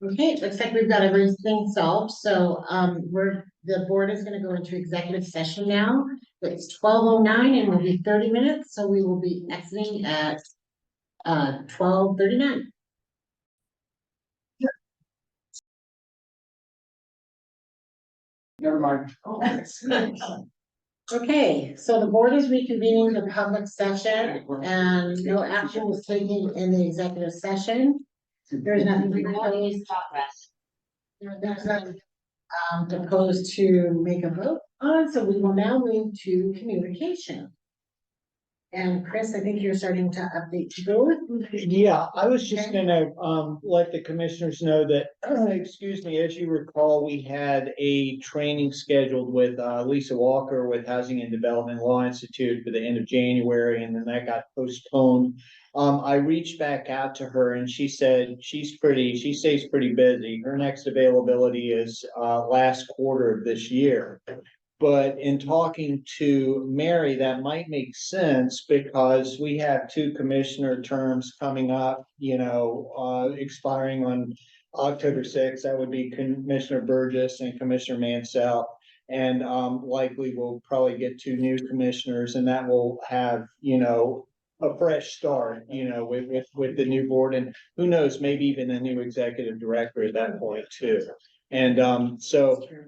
Okay, it looks like we've got everything solved, so, the board is gonna go into executive session now. It's 12:09 and will be 30 minutes, so we will be exiting at, 12:39. Never mind. Okay, so the board is reconvening the public session and no action was taken in the executive session. There's nothing proposed. There's nothing proposed to make a vote on, so we will now move to communication. And Chris, I think you're starting to update to go with. Yeah, I was just gonna, let the commissioners know that, excuse me, as you recall, we had a training scheduled with, Lisa Walker with Housing and Development Law Institute for the end of January, and then that got postponed. I reached back out to her and she said she stays pretty busy. Her next availability is, last quarter of this year. But in talking to Mary, that might make sense because we have two commissioner terms coming up, expiring on October 6th. That would be Commissioner Burgess and Commissioner Mansell. And likely we'll probably get two new commissioners and that will have, a fresh start, with the new board. And who knows, maybe even a new executive director at that point too. And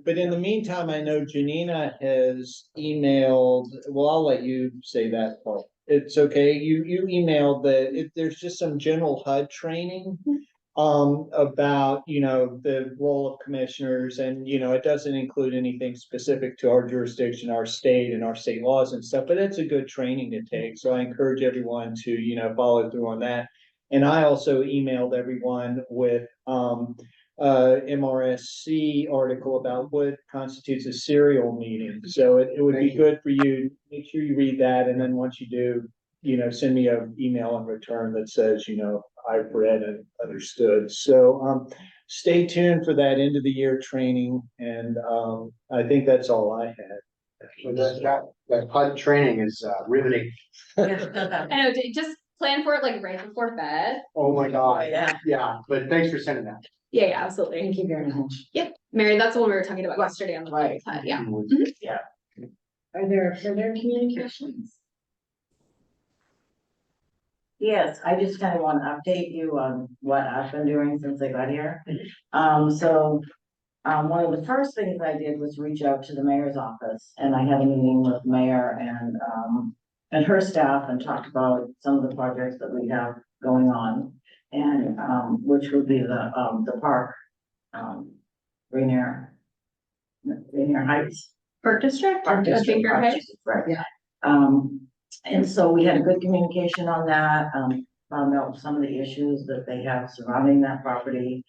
but in the meantime, I know Janina has emailed, well, I'll let you say that part. It's okay. You emailed that there's just some general HUD training about, the role of commissioners and, it doesn't include anything specific to our jurisdiction, our state and our state laws and stuff, but it's a good training to take. So I encourage everyone to, follow through on that. And I also emailed everyone with, MRSC article about what constitutes a serial meeting. So it would be good for you, make sure you read that. And then once you do, send me an email in return that says, I've read and understood. So, stay tuned for that end of the year training. And, I think that's all I had. So that HUD training is riveting. I know, just plan for it like right before bed. Oh my God. Yeah. Yeah, but thanks for sending that. Yeah, absolutely. Thank you very much. Yep, Mary, that's the one we were talking about yesterday on the Right. yeah. Are there further communications? Yes, I just kind of want to update you on what I've been doing since I got here. One of the first things I did was reach out to the mayor's office, and I had a meeting with the mayor and her staff and talked about some of the projects that we have going on, and which would be the park, Rainier Heights. Park District? Park District, Park Park District. District, right. Yeah. And so we had a good communication on that, found out some of the issues that they have surrounding that property.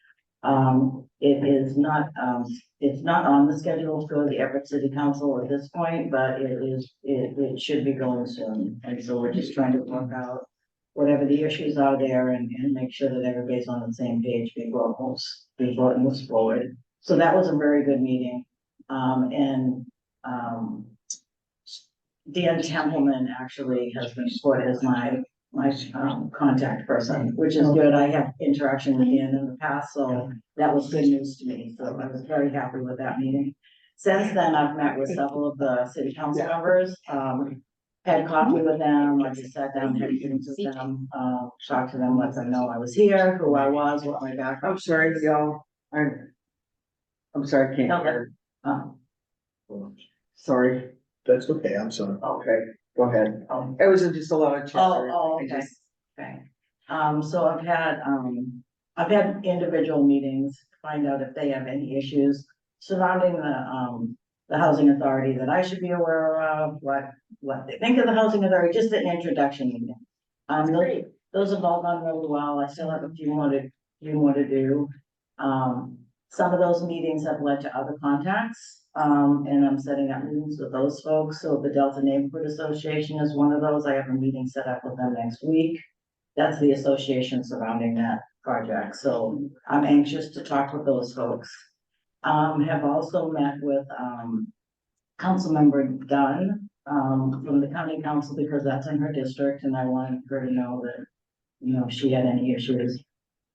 It's not on the schedule for the Everett City Council at this point, but it should be going soon. And so we're just trying to work out whatever the issues are there and make sure that everybody's on the same page before it moves forward. So that was a very good meeting. Dan Templeman actually has been put as my contact person, which is good. I have interaction with Dan in the past, so that was good news to me. So I was very happy with that meeting. Since then, I've met with several of the city council members, had coffee with them. I just sat down, had meetings with them, talked to them, let them know I was here, who I was, what my background. I'm sorry, y'all. I'm sorry, I can't hear. Sorry. That's okay. I'm sorry. Okay, go ahead. It was just a lot of chatter. Okay. Okay. So I've had individual meetings to find out if they have any issues surrounding the housing authority that I should be aware of, what they think of the housing authority, just an introduction meeting. Those have all gone really well. I still have a few more to do. Some of those meetings have led to other contacts. And I'm setting up meetings with those folks. So the Delta Neighborhood Association is one of those. I have a meeting set up with them next week. That's the association surrounding that project. So I'm anxious to talk with those folks. Have also met with Councilmember Dunn from the county council because that's in her district, and I wanted her to know that, if she had any issues.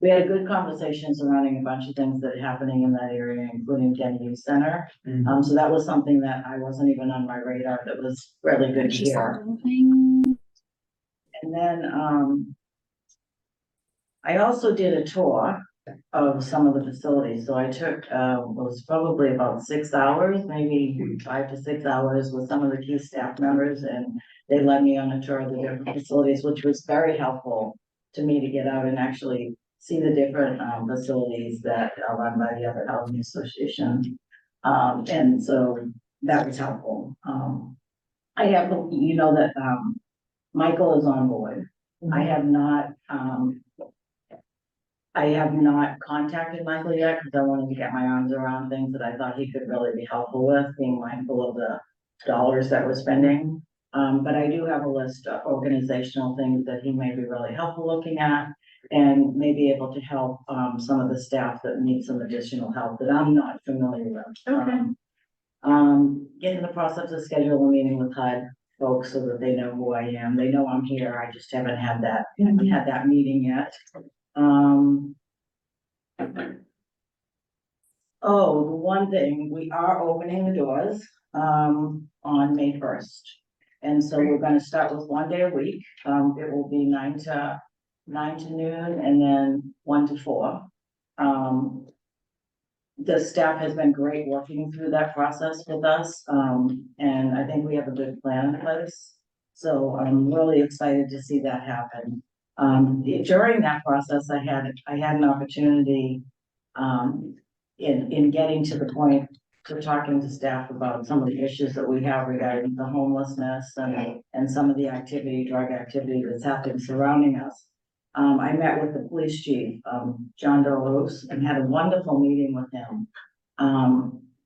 we had a good conversation surrounding a bunch of things that are happening in that area, including Denny Youth Center. So that was something that I wasn't even on my radar, that was really good to hear. And then, I also did a tour of some of the facilities, so I took, was probably about 6 hours, maybe 5 to 6 hours with some of the key staff members, and they led me on a tour of the different facilities, which was very helpful to me to get out and actually see the different, facilities that are run by the other housing association. And so that was helpful. I have, you know, that, Michael is on board. I have not, contacted Michael yet because I wanted to get my arms around things that I thought he could really be helpful with, being mindful of the dollars that we're spending. But I do have a list of organizational things that he may be really helpful looking at and may be able to help, some of the staff that need some additional help that I'm not familiar with. Okay. Get in the process of scheduling a meeting with HUD folks so that they know who I am. They know I'm here. I just haven't had that meeting yet. Oh, the one thing, we are opening the doors, on May 1st. And so we're gonna start with 1 day a week. It will be 9 to noon and then 1 to 4. The staff has been great working through that process with us, and I think we have a good plan in place. So I'm really excited to see that happen. During that process, I had an opportunity, in getting to the point to talking to staff about some of the issues that we have regarding the homelessness and some of the drug activity that's happening surrounding us. I met with the police chief, John Delos, and had a wonderful meeting with him.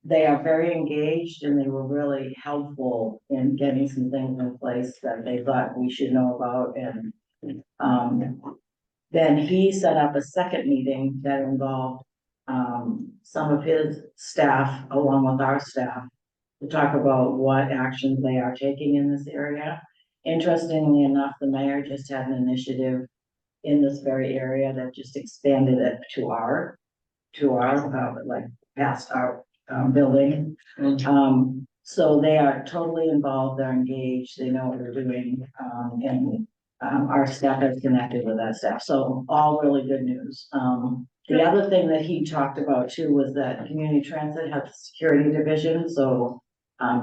They are very engaged and they were really helpful in getting some things in place that they thought we should know about. And then he set up a second meeting that involved some of his staff along with our staff to talk about what actions they are taking in this area. Interestingly enough, the mayor just had an initiative in this very area that just expanded it to our like past our building. So they are totally involved, they're engaged, they know what they're doing, and our staff has connected with that staff, so all really good news. The other thing that he talked about too was that community transit has a security division, so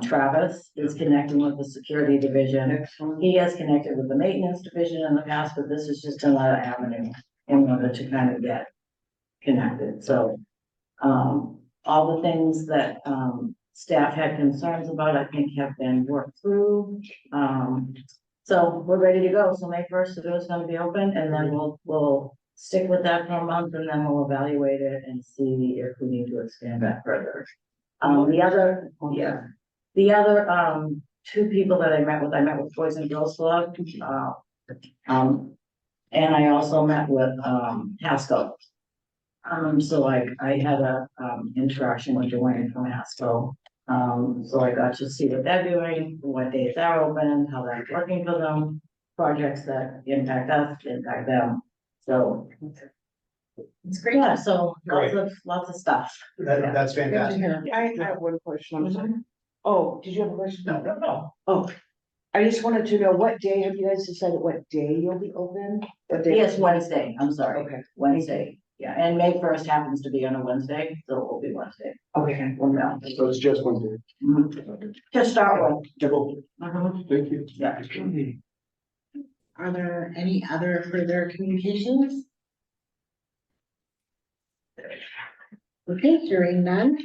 Travis is connecting with the security division. He has connected with the maintenance division in the past, but this is just another avenue in order to kind of get connected. So, all the things that, staff had concerns about, I think have been worked through. So we're ready to go. So May 1st, the door is going to be open, and then we'll stick with that for a month, and then we'll evaluate it and see if we need to expand that further. The other two people that I met with Boys and Girls Club, and I also met with Haskell. So I had a interaction with Joanne from Haskell. So I got to see what they're doing, what days they're open, how that's working for them, projects that impact us, impact them. So It's great. yeah, so lots of stuff. That's fantastic. I have one question. I'm sorry. Oh, did you have a question? No. Oh, I just wanted to know what day, have you guys decided what day you'll be open? What day? Yes, Wednesday, I'm sorry. Okay. Wednesday, yeah, and May 1st happens to be on a Wednesday, so it will be Wednesday. Okay. Well, no. So it's just 1 day. To start with. Thank you. Yeah. Are there any other further communications? Okay, hearing none,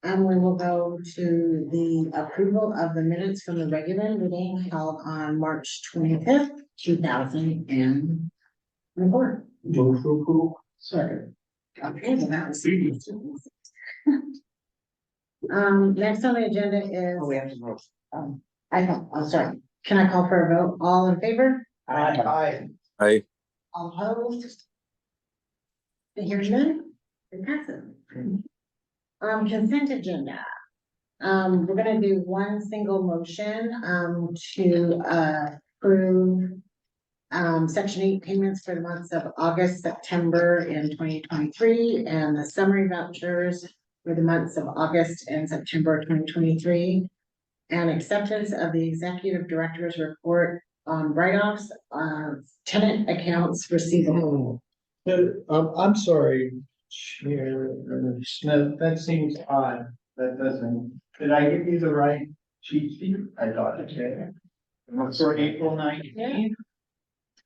we will go to the approval of the minutes from the regular meeting held on March 25th, 2024. Move for approval. Second. Okay, so that was. Next on the agenda is. Oh, we have to vote. Sorry, can I call for a vote? All in favor? Aye. All opposed? Hearing none, it passes. Consent agenda. We're gonna do one single motion, to approve Section 8 payments for the months of August, September in 2023, and the summary vouchers for the months of August and September 2023, and acceptance of the executive director's report on write-offs of tenant accounts receivable. I'm sorry, Chair Smith, that seems odd. That doesn't, did I give you the right cheat sheet? I thought it did. For April 19th.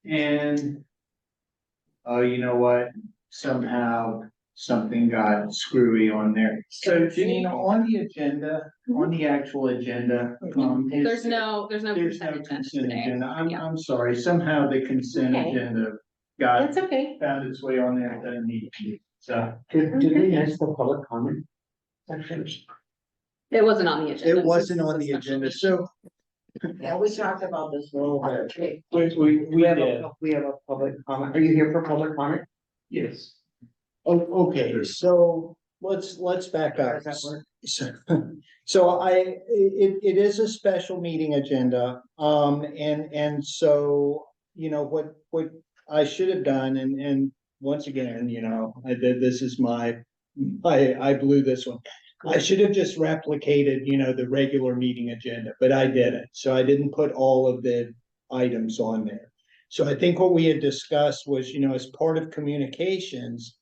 And, oh, you know what? Somehow something got screwy on there. So Janina, on the agenda, on the actual agenda, There's no there's no consent agenda consent today. agenda. Yeah. I'm sorry. Somehow the consent Okay. agenda got, That's okay. found its way on there. It doesn't need to be. So Did we miss the public comment section? It wasn't on the agenda. it wasn't This is on a the special agenda. meeting. So Yeah, we talked about this a little bit. Okay. we have did. we have a public comment. Are you here for public comment? Yes. Oh, okay, so let's back How up. does that work? So it is a special meeting agenda, and so, you know, what I should have done, and once again, you know, I did, this is I blew this one. I should have just replicated, you know, the regular meeting agenda, but I didn't, so I didn't put all of the items on there. So I think what we had discussed was, you know, as part of communications,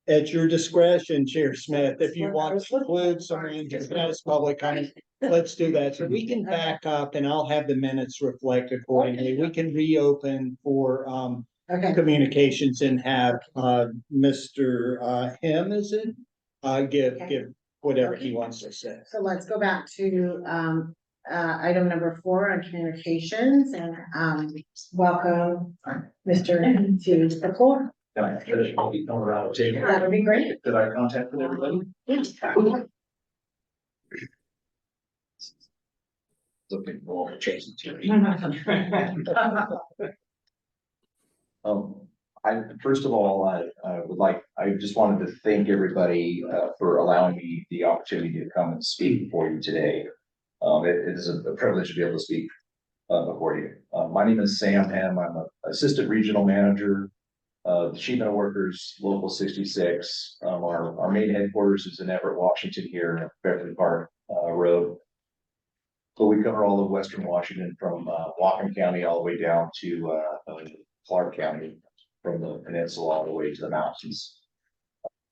at your discretion, Chair Smith, if you want to include someone as public comment, let's do that. So we can back up and I'll have the minutes reflect accordingly. We can reopen for Okay, communications and have Mr. Him, is it? Give whatever he wants to say. so let's go back to item number 4 on communications, and welcome Mr. to the floor. Can I finish what we come around the table? That would be great. Did I contact with everybody? Looking for change first of all, I just wanted to thank everybody, for allowing me the opportunity to come and speak before you today. It is a privilege to be able to speak, before you. My name is Sam Hem. I'm an assistant regional manager of the Sheet Metal Workers Local 66. Our main headquarters is in Everett, Washington, here in Beverly Park Road. So we cover all of Western Washington from Whatcom County all the way down to Clark County, from the peninsula all the way to the mountains.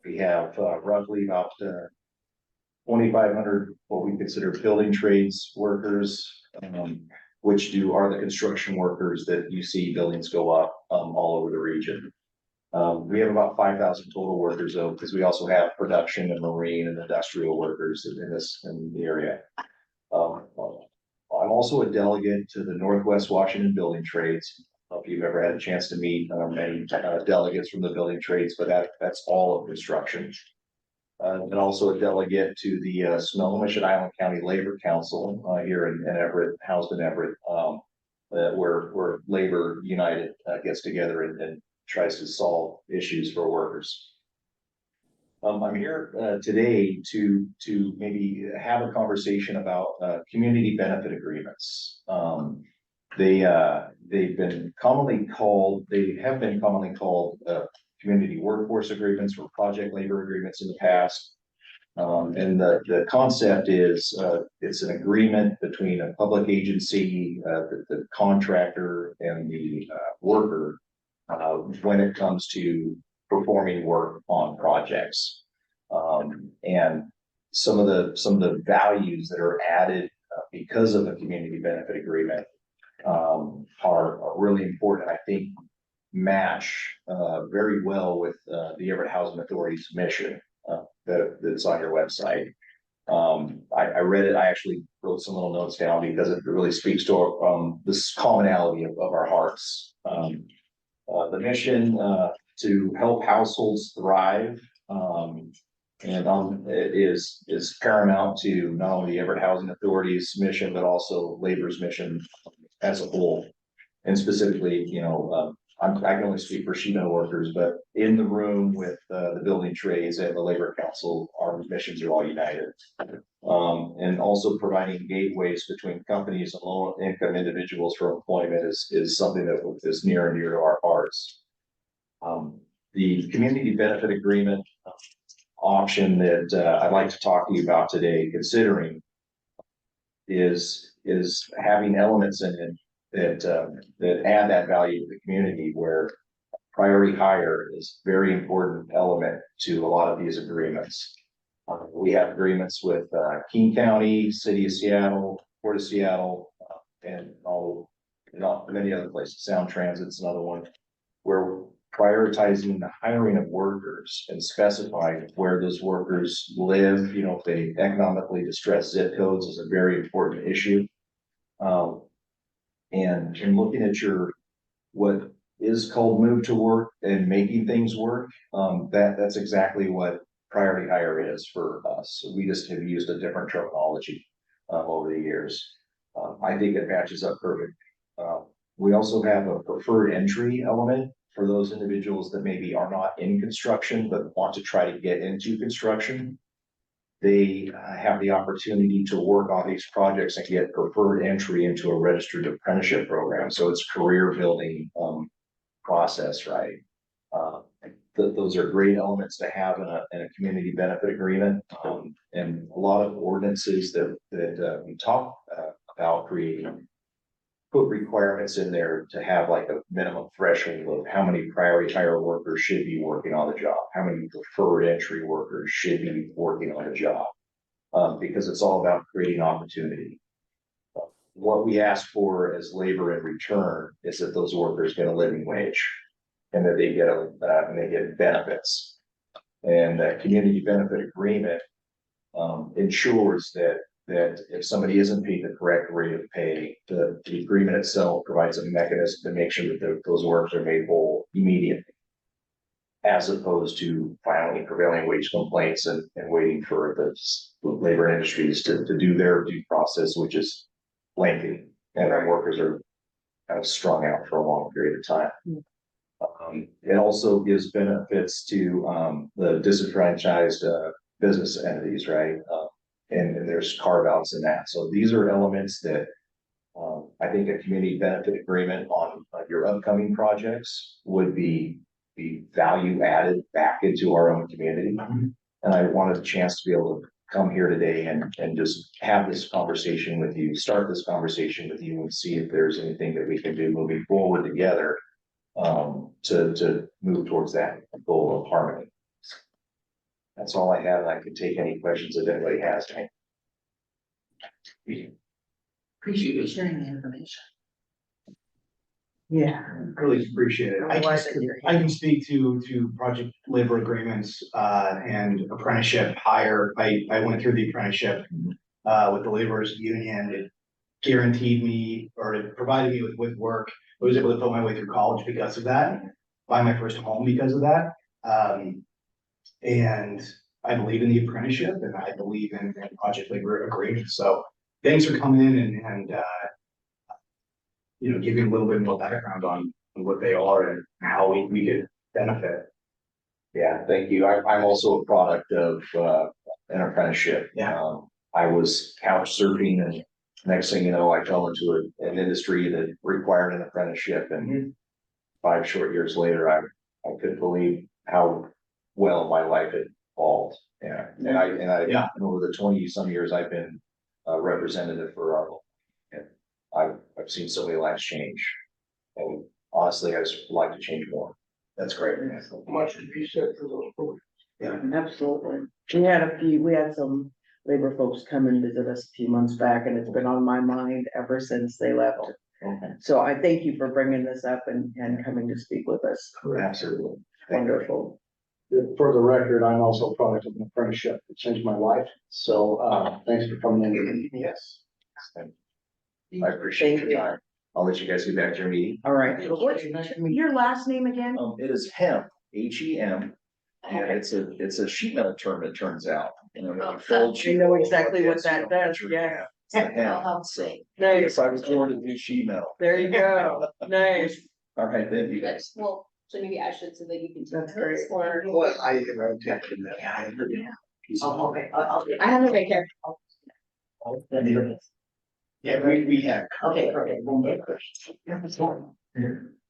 We have roughly about 2,500 what we consider building trades workers, which are the construction workers that you see buildings go up all over the region. We have about 5,000 total workers though, because we also have production and marine and industrial workers in the area. I'm also a delegate to the Northwest Washington Building Trades. I don't know if you've ever had a chance to meet many delegates from the building trades, but that's all of construction. And also a delegate to the Snohomish and Island County Labor Council here in Everett, housed in Everett, where Labor United gets together and tries to solve issues for workers. I'm here today to maybe have a conversation about community benefit agreements. They have been commonly called community workforce agreements or project labor agreements in the past. And the concept is it's an agreement between a public agency, the contractor, and the worker when it comes to performing work on projects. And some of the values that are added because of a community benefit agreement are really important. I think match very well with the Everett Housing Authority's mission that's on your website. I read it. I actually wrote some little notes down because it really speaks to this commonality of our hearts. The mission to help households thrive is paramount to not only the Everett Housing Authority's mission, but also Labor's mission as a whole. And specifically, you know, I can only speak for sheet metal workers, but in the room with the building trades and the Labor Council, our missions are all united. And also providing gateways between companies and low-income individuals for employment is something that is near and dear to our hearts. The community benefit agreement option that I'd like to talk to you about today, considering is having elements in it that add that value to the community, where priority hire is a very important element to a lot of these agreements. We have agreements with King County, City of Seattle, Port of Seattle, and many other places. Sound Transit's another one, where prioritizing the hiring of workers and specifying where those workers live, if they economically distressed zip codes is a very important issue. And looking at what is called move to work and making things work, that's exactly what priority hire is for us. We just have used a different terminology over the years. I think it matches up perfect. We also have a preferred entry element for those individuals that maybe are not in construction, but want to try to get into construction. They have the opportunity to work on these projects and get preferred entry into a registered apprenticeship program. So it's career building process, right? Those are great elements to have in a community benefit agreement. And a lot of ordinances that we talk about creating put requirements in there to have like a minimum threshold of how many priority hire workers should be working on the job, how many preferred entry workers should be working on a job, because it's all about creating opportunity. What we ask for as labor in return is that those workers get a living wage and that they get benefits. And that community benefit agreement ensures that if somebody isn't paid the correct rate of pay, the agreement itself provides a mechanism to make sure that those workers are made whole immediately, as opposed to filing prevailing wage complaints and waiting for the labor industries to do their due process, which is lengthy, and our workers are kind of strung out for a long period of time. It also gives benefits to the disenfranchised business entities, right? And there's carve outs in that. So these are elements that I think a community benefit agreement on your upcoming projects would be value added back into our own community. And I wanted a chance to be able to come here today and just have this conversation with you, start this conversation with you, and see if there's anything that we can do moving forward together to move towards that goal of harmony. That's all I have, and I can take any questions if anybody has any. Appreciate you sharing the information. Yeah. Really appreciate it. I can speak to project labor agreements and apprenticeship hire. I went through the apprenticeship with the laborers union. It guaranteed me, or it provided me with work. I was able to put my way through college because of that, buy my first home because of that. And I believe in the apprenticeship, and I believe in project labor agreements. So thanks for coming in and giving a little bit more background on what they are and how we could benefit. Yeah, thank you. I'm also a product of an apprenticeship. Yeah. I was couch surfing, and next thing you know, I fell into an industry that required an apprenticeship. And 5 short years later, I couldn't believe how well my life had evolved. Yeah, and I over the 20 some years I've been a representative for our local, and I've seen so many lives change. And honestly, I just like to change more. That's great. Much to be said for those folks. Yeah, absolutely. We had some labor folks come and visit us a few months back, and it's been on my mind ever since they left. Okay. So I thank you for bringing this up and coming to speak with us. Absolutely. Wonderful. For the record, I'm also a product of an apprenticeship that changed my life. So thanks for coming in. Yes. I appreciate your time. I'll let you guys get back to your meeting. All right. What's your last name again? It is hemp, HEM. And it's a sheet metal term, it turns out. You know exactly what that does, yeah. It's the hemp. So, Nice. yes, I was born to do sheet metal. There you go. Nice. All right, thank you guys. Well, so maybe I should, so that you can. That's great. Or. I Oh, okay. I have a right here. Yeah, we have. Okay, perfect.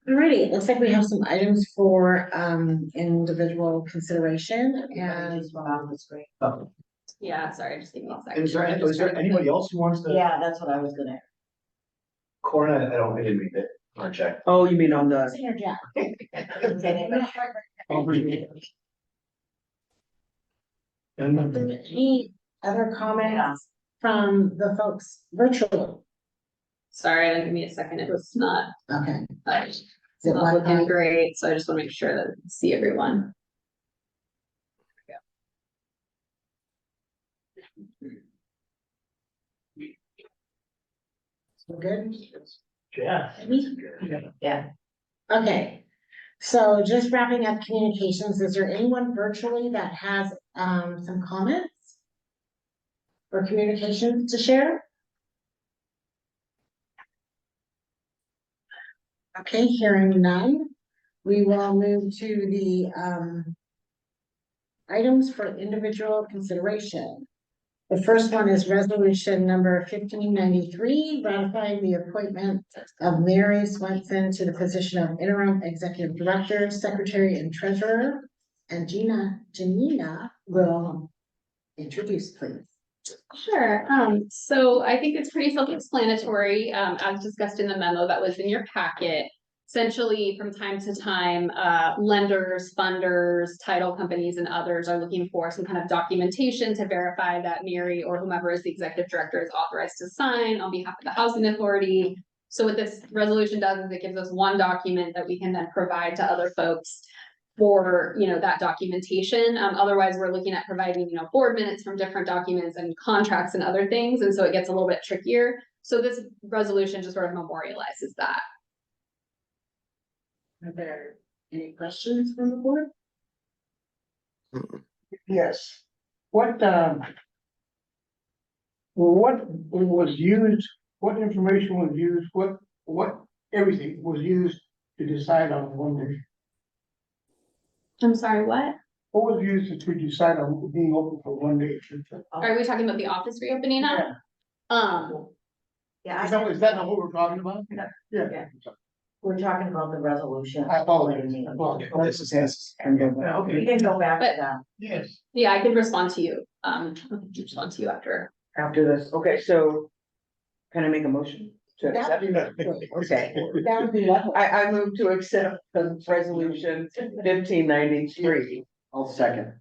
Alrighty, it looks like we have some items for individual consideration and Yeah, sorry, just give me a second. Is there anybody else who wants to? Yeah, that's what I was gonna. Corna, I didn't mean to check. Oh, you mean on the, Senior Jack. Any other comments from the folks virtually? Sorry, give me a second, it was not, Okay. it's Is it not looking Wi-Fi? great, so I just wanna make sure that I can see everyone. We're good? Yeah. Yeah. Okay, so just wrapping up communications, is there anyone virtually that has some comments? Or communications to share? Okay, hearing none, we will move to the items for individual consideration. The first one is resolution number 1593, ratifying the appointment of Mary Swenson to the position of interim executive director, secretary, and treasurer. And Janina will introduce, please. Sure, so I think it's pretty self-explanatory, as discussed in the memo that was in your packet. Essentially, from time to time, lenders, funders, title companies, and others are looking for some kind of documentation to verify that Mary or whomever is the executive director is authorized to sign on behalf of the housing authority. So what this resolution does is it gives us one document that we can then provide to other folks for, that documentation. Otherwise, we're looking at providing, board minutes from different documents and contracts and other things, and so it gets a little bit trickier. So this resolution just sort of memorializes that. Are there any questions from the board? Yes. What was used, what information was used, what everything was used to decide on one day? I'm sorry, what? What was used to decide on being open for one day? Are we talking about the office reopening now? Yeah, Is that not what we're talking about? Yeah. we're talking about the resolution. I apologize. This is his. We can go back to But- that. Yes. Yeah, I can respond to you. I can respond to you after. after this, okay, so can I make a motion to accept? Okay, That would be lovely. I move to accept the resolution 1593. I'll second.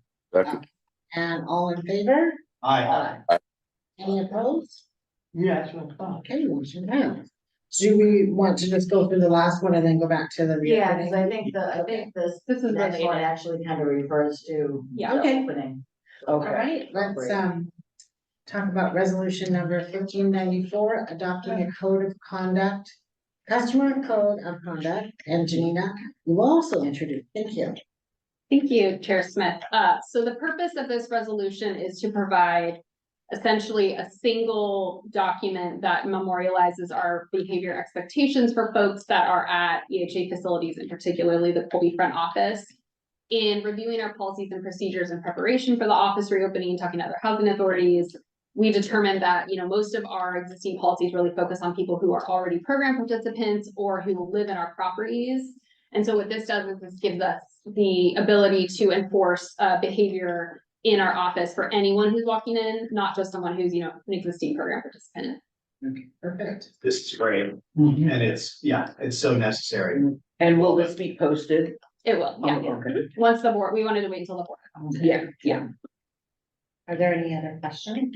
And all in favor? Aye. Any opposed? Yes. Okay, motion passed. Do we want to just go through the last one and then go back to the? Yeah, because reopening? I think this This is next one related. actually kind of refers to. Yeah. the Okay. Opening. All Okay. right, let's talk about resolution number 1594, adopting a code of conduct, customer code of conduct, and Janina, you will also introduce. Thank you. Thank you, Chair Smith. So the purpose of this resolution is to provide essentially a single document that memorializes our behavior expectations for folks that are at EHA facilities, and particularly the Colby front office. In reviewing our policies and procedures in preparation for the office reopening, talking to other housing authorities, we determined that, most of our existing policies really focus on people who are already program participants or who live in our properties. And so what this does is this gives us the ability to enforce behavior in our office for anyone who's walking in, not just someone who's, an existing program participant. Okay, perfect. This is great, and it's so necessary. And will this be posted? It will, yeah. Oh, okay. Once the board, we wanted to wait until the board. comes. Yeah. Are there any other questions?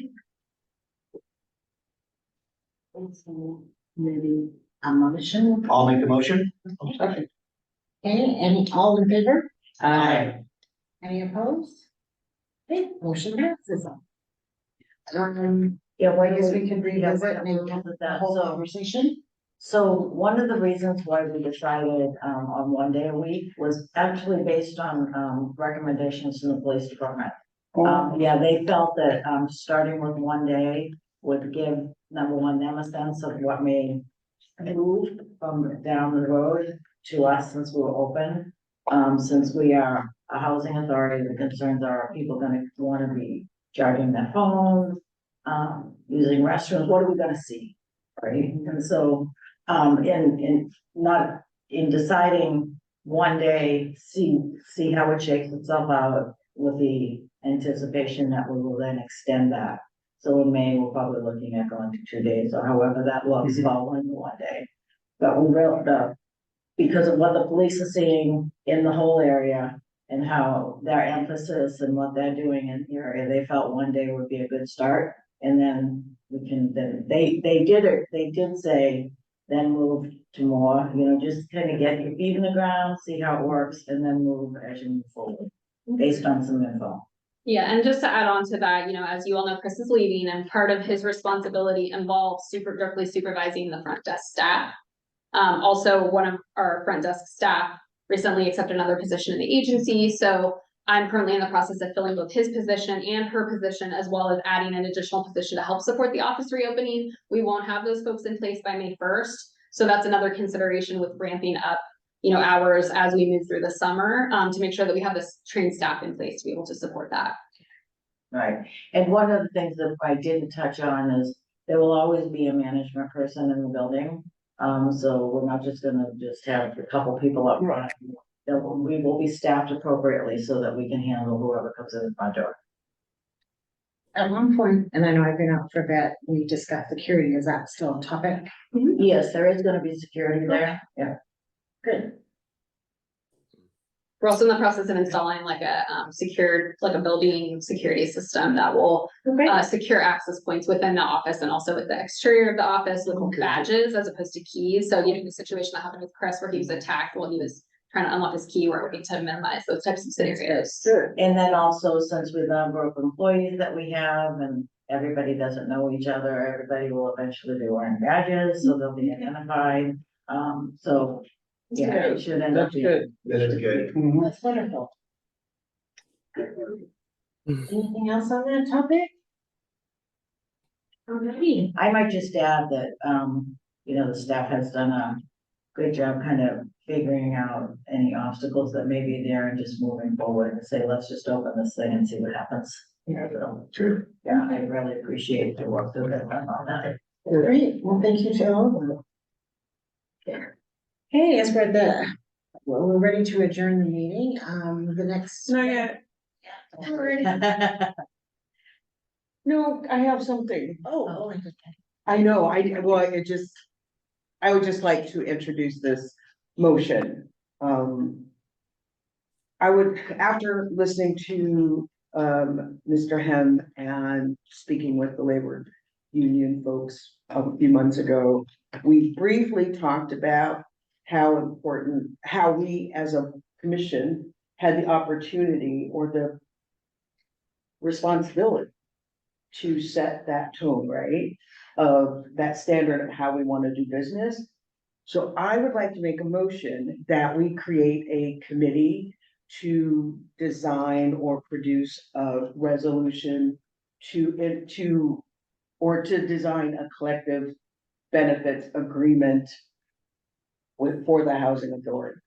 Maybe a motion? I'll make the motion. Okay, all in favor? Aye. Any opposed? Okay, motion passes. Yeah, why I guess we can yeah, revisit why maybe don't we look at the that? whole So- conversation. So one of the reasons why we decided on one day a week was actually based on recommendations from the police department. Yeah, they felt that starting with one day would give, number one, them a sense of what may move from down the road to us since we're open. Since we are a housing authority, the concerns are people gonna wanna be charging their phones, using restrooms, what are we gonna see? Right, and so, in deciding one day, see how it shakes itself out with the anticipation that we will then extend that. So in May, we're probably looking at going to 2 days, or however that looks, following the one day. But because of what the police are seeing in the whole area and how their emphasis and what they're doing in the area, they felt one day would be a good start. And then they did say, then move to more, just kind of get your feet in the ground, see how it works, and then move as you move forward, based on some info. Yeah, and just to add on to that, as you all know, Chris is leaving, and part of his responsibility involves directly supervising the front desk staff. Also, one of our front desk staff recently accepted another position in the agency, so I'm currently in the process of filling both his position and her position, as well as adding an additional position to help support the office reopening. We won't have those folks in place by May 1st, so that's another consideration with ramping up, hours as we move through the summer, to make sure that we have this trained staff in place to be able to support that. Right, and one of the things that I didn't touch on is there will always be a management person in the building. So we're not just gonna have a couple people up front. We will be staffed appropriately so that we can handle whoever comes in the front door. At one point, and I know I've been out for a bit, we discussed security, is that still a topic? Yes, there is gonna be security there, yeah. Good. We're also in the process of installing like a building security system that will secure access points within the office and also with the exterior of the office with badges as opposed to keys. So the situation that happened with Chris where he was attacked while he was trying to unlock his key, we're working to minimize those types of scenarios. Sure. And then also, since with the number of employees that we have and everybody doesn't know each other, everybody will eventually be wearing badges, so they'll be identified. So yeah, it should end up That's being. good. That is good. That's wonderful. Anything else on that topic? Alrighty. I might just add that, the staff has done a good job kind of figuring out any obstacles that may be there and just moving forward and say, let's just open this thing and see what happens. True. Yeah, I really appreciate the work that they've done on that. Great, well, thank you to all of them. Hey, as we're ready to adjourn the meeting, the next. Not yet. No, I have something. Oh, I know, I would just like to introduce this motion. After listening to, Mr. Hem and speaking with the labor union folks a few months ago, we briefly talked about how we as a commission had the opportunity or the responsibility to set that tone, right? Of that standard of how we want to do business. So I would like to make a motion that we create a committee to design or produce a resolution to design a collective benefits agreement for the housing authority.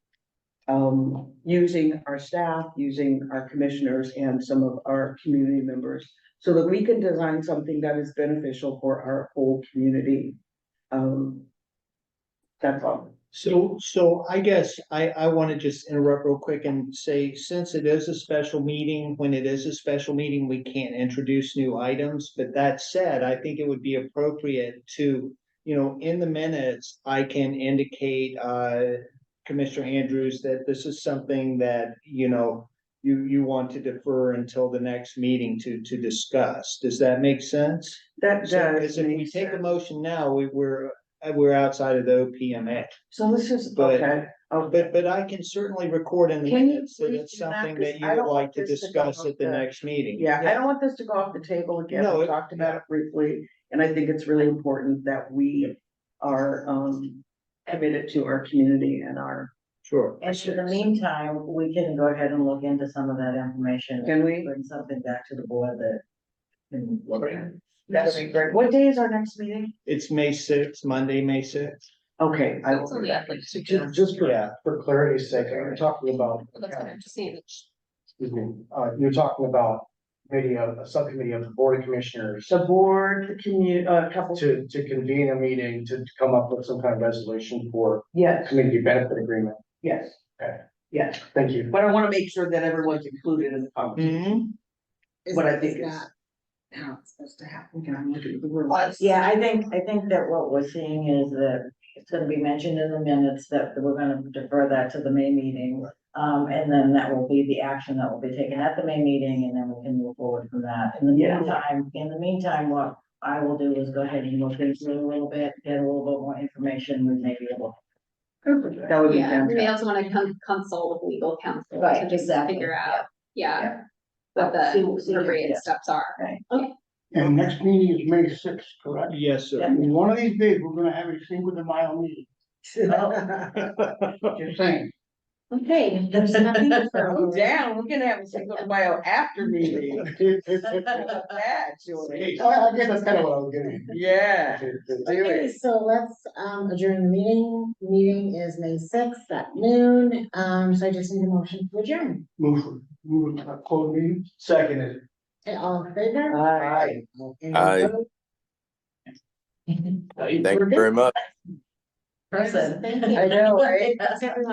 Using our staff, using our commissioners and some of our community members so that we can design something that is beneficial for our whole community. That's all. So I guess I want to just interrupt real quick and say, since it is a special meeting, when it is a special meeting, we can't introduce new items. But that said, I think it would be appropriate to, in the minutes, I can indicate, Commissioner Andrews, that this is something that, you want to defer until the next meeting to discuss. Does that make sense? That Because if we take a motion now, we're outside of the OPMA. So this is, But- okay. But I can certainly record in the Can you minutes that please it's do that? something 'Cause that you I would don't like want to this to discuss go at the off the- next meeting. Yeah, I don't want this to go off the table again. No, We talked about it briefly, and I think it's really important that we are committed to our community and our. Sure. And in the meantime, we can go ahead and look into some of that information. Can we? Bring something back to the board that can look at. That'd be great. What day is our next meeting? It's May 6th, Monday, May 6th. Okay. I will It's do only that. like Just Yeah. for clarity's sake, you're talking about, That's what I'm just saying. excuse me, you're talking about committee, a subcommittee of the board of commissioners The board, the couple, to convene a meeting to come up with some kind of resolution for yes, community benefit agreement. yes. Okay. Yes, Thank you. but I wanna make sure that everyone's included in the conversation. What I think is- that how it's supposed to happen? Can I look at the rules? Yeah, I think that what we're seeing is that it's gonna be mentioned in the minutes that we're gonna defer that to the May meeting. And then that will be the action that will be taken at the May meeting, and then we can move forward from that. In the meantime, what I will do is go ahead and look into it a little bit, get a little bit more information, we may be able. That would be Yeah, we may fantastic. also want to consult with legal counsel Right, to just exactly, figure yeah. out, yeah, Yeah. what See- the see- appropriate yeah. steps are. And next meeting is May sixth, correct? Yes, sir. And one of these days, we're gonna have a Cinco de Mayo meeting, just saying. Okay, if there's nothing Oh, further. down, we're gonna have a Cinco de Mayo after meeting. Actually, I guess that's kind of what I was getting at. yeah, do Okay, it. so let's adjourn the meeting. Meeting is May 6th at noon. So I just need a motion to adjourn. Move, close meeting. Seconded. Okay, all in favor? Aye. Any Aye. opposed? Thank you very much. Person. Thank you. I know, right? Thanks, everyone.